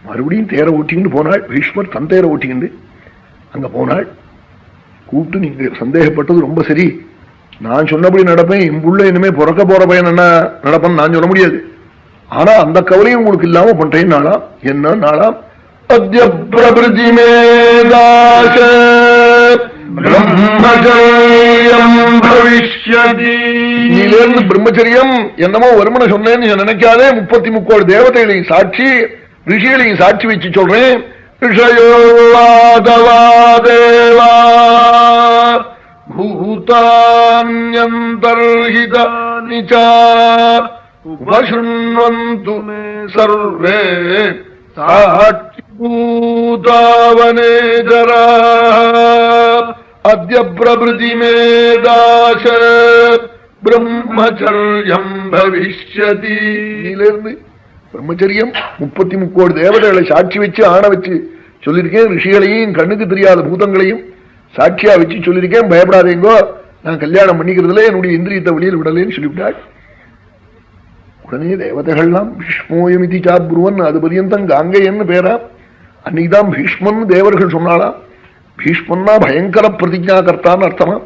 மறுபடியும் தேரை ஓட்டிக்கிட்டு போனாள். பீஷ்மர் தன் தேரை ஓட்டிக்கிண்டு அங்க போனாள். கூப்பிட்டு, நீங்க சந்தேகப்பட்டது ரொம்ப சரி, நான் சொன்னபடி நடப்பேன், இம்புள்ள இனிமே பிறக்க போற பையன் என்ன நடப்பேன்னு நான் சொல்ல முடியாது, ஆனா அந்த கவலையும் உங்களுக்கு இல்லாம பண்றேன் நாளாம். என்ன நாளாம்? அத்ய பிரபிருதி மேதாச பிரம்மச்சரியம் பவிஷ்யதி. நீலேருந்து பிரம்மச்சரியம் என்னமோ வருமன சொன்னேன்னு நினைக்காதே. 33 தேவதைகளையும் சாட்சி, ரிஷிகளையும் சாட்சி வச்சு சொல்றேன். ரிஷயோவாதவாதேவா பூதான்யந்தர்ஹிதானி ச உபஷ்ருண்வந்து மே சர்வே சாட்சிபூதாவனேஜரா. அத்ய பிரபிருதி மேதாச பிரம்மச்சரியம் பவிஷ்யதி. நீலேருந்து பிரம்மச்சரியம் 33 தேவதைகளை சாட்சி வச்சு ஆணை வச்சு சொல்லியிருக்கேன். ரிஷிகளையும் கண்ணுக்கு தெரியாத பூதங்களையும் சாட்சியா வச்சு சொல்லியிருக்கேன். பயப்படாதேங்கோ, நான் கல்யாணம் பண்ணிக்கிறதுல என்னுடைய இந்திரியத்தை வெளியில் விடலேன்னு சொல்லிவிட்டாள். உடனே தேவதைகள்லாம் பீஷ்மோயமிதி சாப்ருவன், அது பரியந்தம் காங்கையன்னு பேரா. அன்னைக்குதான் பீஷ்மன் தேவர்கள் சொன்னாலாம். பீஷ்மன்னா பயங்கர பிரதிஜா கர்த்தான்னு அர்த்தமா.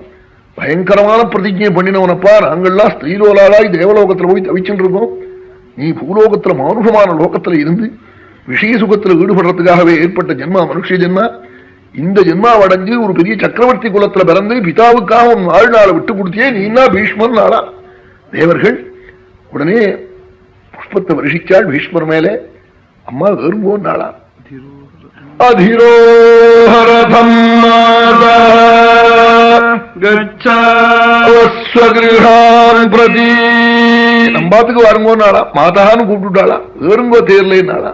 பயங்கரமான பிரதிஜை பண்ணினவனப்பா, நாங்கள்லாம் ஸ்திரீலோலாய் தேவலோகத்துல போய் தவிச்சுட்டு இருக்கோம், நீ பூலோகத்துல மானுஷமான லோகத்துல இருந்து விஷய சுகத்துல ஈடுபடுறதுக்காகவே ஏற்பட்ட ஜென்மா மனுஷ ஜென்மா. இந்த ஜென்மா அடைஞ்சு ஒரு பெரிய சக்கரவர்த்தி குலத்துல பிறந்து பிதாவுக்காக உன் வாழ்நாளை விட்டு கொடுத்தியே, நீனா பீஷ்மன் நாளா. தேவர்கள் உடனே புஷ்பத்தை வருஷிச்சாள் பீஷ்மர் மேலே. அம்மா வேறும்போன் நாளா. அதிரோஹரதம் பிரதி நம்பாத்துக்கு வருங்கோ நாளா. மாதான்னு கூப்பிட்டுட்டாளா. வேறுங்கோ தேர்லேன்னாளா.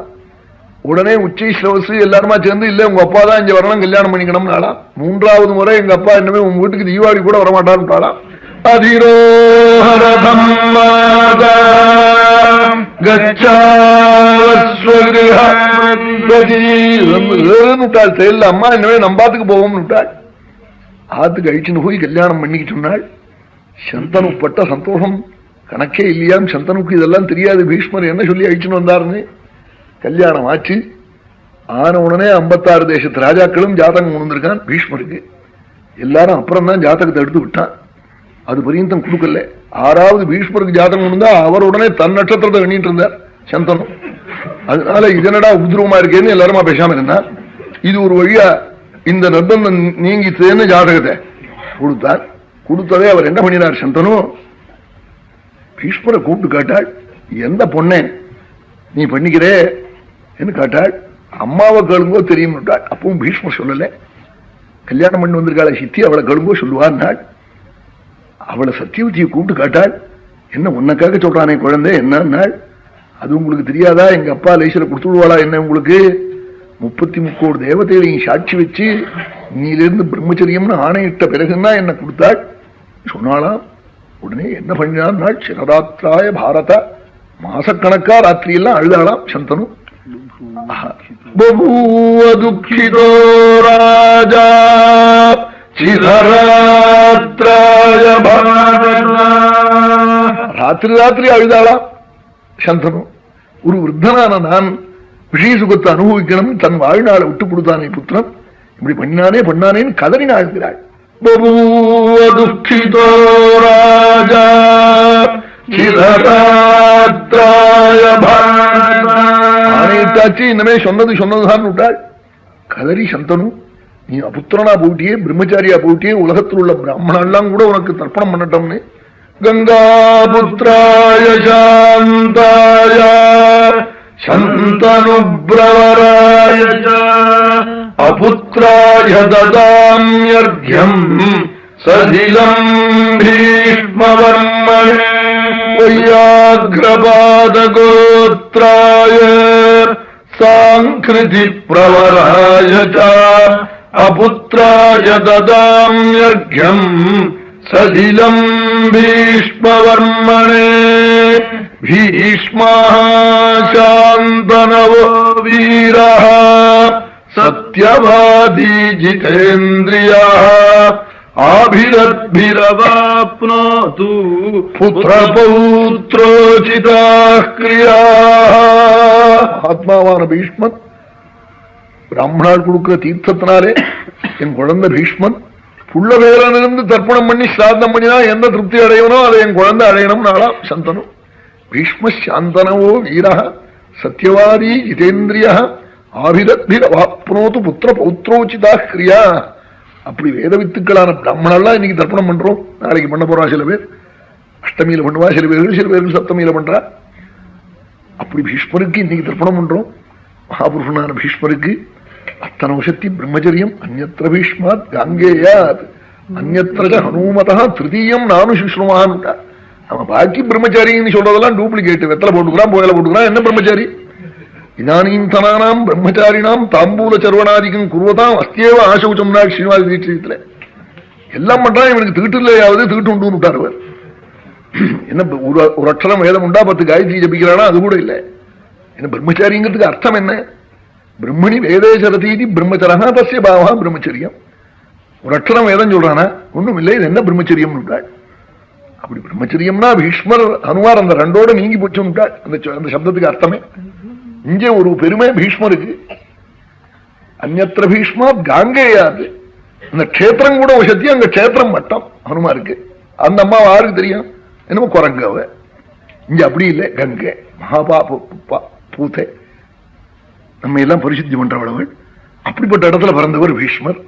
உடனே உச்சி ஸ்லவசு எல்லாருமா சேர்ந்து, இல்ல உங்க அப்பா தான் இங்க வரணும், கல்யாணம் பண்ணிக்கணும் நாளா. 3வது முறை எங்க அப்பா இன்னமே உங்க வீட்டுக்கு தீபாவளி கூட வரமாட்டான்னுட்டாளா. அதிரோஹரதம் கச்சால் செயல்ல அம்மா இன்னமே நம்பாத்துக்கு போவோம்னு விட்டாள். ஆத்துக்கு அழிச்சுன்னு போய் கல்யாணம் பண்ணிக்கிட்டு சொன்னாள். சந்தனு பட்ட சந்தோஷம் கணக்கே இல்லையாம். சந்தனுக்கு இதெல்லாம் தெரியாது, பீஷ்மர் என்ன சொல்லி அழிச்சுன்னு வந்தாருன்னு. கல்யாணம் ஆச்சு. ஆன உடனே 56 தேசத்து ராஜாக்களும் ஜாதகம் உணர்ந்திருக்கான் பீஷ்மருக்கு. எல்லாரும் அப்புறம் தான் ஜாதகத்தை எடுத்து விட்டான். அது பரியந்தம் கொடுக்கல. 6வது பீஷ்மருக்கு ஜாதகம் உணர்ந்தா அவர் உடனே தன் நட்சத்திரத்தை எண்ணிட்டு இருந்தார் சந்தனம். அதனால இதனடா உத்ரவமா இருக்கேன்னு எல்லாருமா பேசாம இருந்தார். இது ஒரு வழியா இந்த நர்த்தம் நீங்கித்தேன்னு ஜாதகத்தை கொடுத்தார். கொடுத்ததே அவர் என்ன பண்ணினார் சந்தனும், பீஷ்மரை கூப்பிட்டு கேட்டாள், எந்த பொண்ணே நீ பண்ணிக்கிறே என்று கேட்டாள். அம்மாவை கேளுங்கோ தெரியும். அப்பவும் பீஷ்மர் சொல்லல. கல்யாணம் பண்ணி வந்திருக்காள சித்தி, அவளை கேளுங்கோ சொல்லுவார். அவளை சத்தியவதியை கூப்பிட்டு கேட்டாள், என்ன உன்னக்காக சொல்றானே குழந்தை என்ன, அது உங்களுக்கு தெரியாதா? எங்க அப்பா லேசில கொடுத்து விடுவாளா என்ன உங்களுக்கு? 33 தேவதைகளையும் சாட்சி வச்சு நீலிருந்து பிரம்மச்சரியம்னு ஆணையிட்ட பிறகுன்னா என்ன கொடுத்தாள் சொன்னாலாம். உடனே என்ன பண்ணினாள், சிரராத்திராய பாரத மாசக்கணக்கா ராத்திரியெல்லாம் அழுதாளாம் சந்தனு. பபூவ துக்கிதோ ராஜா சிரராத்திராய பாரத. ராத்திரி ராத்திரி அழுதாளாம் சந்தனு. ஒரு விருத்தனான நான் விஷய சுகத்தை அனுபவிக்கணும், தன் வாழ்நாளை விட்டு கொடுத்தானே புத்திரன், இப்படி பண்ணானேன்னு கதறின அழுகிறாள். பபூவ துக்கிதோ ராஜா ஆணையிட்டாச்சு, இனிமே சொன்னதுதான் விட்டாள். கதறி சந்தனு, நீ அபுத்திரனா போயிட்டியே, பிரம்மச்சாரியா போயிட்டியே, உலகத்தில் உள்ள பிராமணெல்லாம் கூட உனக்கு தர்ப்பணம் பண்ணட்டோம்னு. கங்கா புத்திராய சாந்தாய சந்தனு பிரவராய அபுத்திராய ததாம்யர்க்யம் சதிலம் பீஷ்மவர்மணே வையாக்ரபாதகோத்ராய சாங்கிருதி பிரவராய அபுத்ராய ததாம்யர்க்யம் சதிலம் பீஷ்மவர்மணே. பீஷ்மா சாந்தனவோ வீரः சத்யவாதி ஜிதேந்திரியா ஆபிரத்பிரவாப்னோது புத்ரபௌத்ரோசிதாः க்ரியாः. ஆத்மாவான பீஷ்மன் பிராமணால் கொடுக்கிற தீர்த்தத்தினாலே என் குழந்தை பீஷ்மன் புள்ள வேலனிருந்து தர்ப்பணம் பண்ணி ஸ்ராத்தம் பண்ணினா எந்த திருப்தி அடையனோ அதை என் குழந்தை அடையணும் நாளாம் சந்தனு. பீஷ்ம சாந்தனவோ வீர சத்யவாதி ஜிதேந்திரிய ஆபிரத்பிரவாப்னோது புத்திர பௌத்ரோச்சிதா கிரியா. அப்படி வேத வித்துக்களான பிராமணெல்லாம் இன்னைக்கு தர்ப்பணம் பண்றோம், நாளைக்கு பண்ண போறா. சில பேர் அஷ்டமியில பண்ணுவா, சில பேர்கள் சப்தமியில பண்றா. அப்படி பீஷ்மருக்கு இன்னைக்கு தர்ப்பணம் பண்றோம். மகாபுருஷனான பீஷ்மருக்கு அத்தனை சக்தி பிரம்மச்சரியம். அந்நத்திர பீஷ்மாத் காங்கேயாத் அந்நத்திர ஹனுமதா திருத்தீயம் நானு சுஷ்ணுமான்ட்டா. அவன் பாக்கி பிரம்மச்சாரின்னு சொல்றதெல்லாம் டூப்ளிகேட். வெத்தலை போட்டுக்கிறான், புயலை போட்டுக்கிறான், என்ன பிரம்மச்சாரி? இதானீந்தனானாம் பிரம்மச்சாரினாம் தாம்பூல சர்வனாதிக்கம் குருவதாம் அஸ்தியேவ ஆசௌச்சம்னா ஸ்ரீனிவாச தீட்சிதத்துல எல்லாம் பண்றான். இவனுக்கு தீட்டு இல்லையாவது தீட்டு உண்டு விட்டார். என்ன ஒரு அக்ஷரம் வேதம் உண்டா, 10 காயத்ரி ஜபிக்கிறானா, அது கூட இல்லை. என்ன பிரம்மச்சாரிங்கிறதுக்கு அர்த்தம் என்ன? பிரம்மணி வேதே சரதீதி பிரம்மச்சரா தஸ்ய பாவா பிரம்மச்சரியம். ஒரு அக்ஷரம் வேதம் சொல்றானா, ஒண்ணும் இல்லை, இது என்ன பிரம்மச்சரியம் விட்டாள். அப்படி பிரம்மச்சரியம்னா பீஷ்மர் ஹனுமார் அந்த ரெண்டோட நீங்கி போச்சு விட்டாள். அந்த சப்தத்துக்கு அர்த்தமே இங்கே ஒரு பெருமை பீஷ்மருக்கு. அந்நத்திர பீஷ்மா காங்கேயாது. அந்த கஷேத்திரம் கூட வசதி, அங்க கஷேத்திரம் மட்டம் ஹனுமாருக்கு. அந்த அம்மா யாருக்கு தெரியும்? என்னமோ குரங்கவ. இங்க அப்படி இல்லை, கங்கை பூத்தை நம்ம எல்லாம் பரிசுத்தி பண்றவளவள். அப்படிப்பட்ட இடத்துல பிறந்தவர் பீஷ்மர்.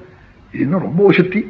இது இன்னும் ரொம்ப வசதி.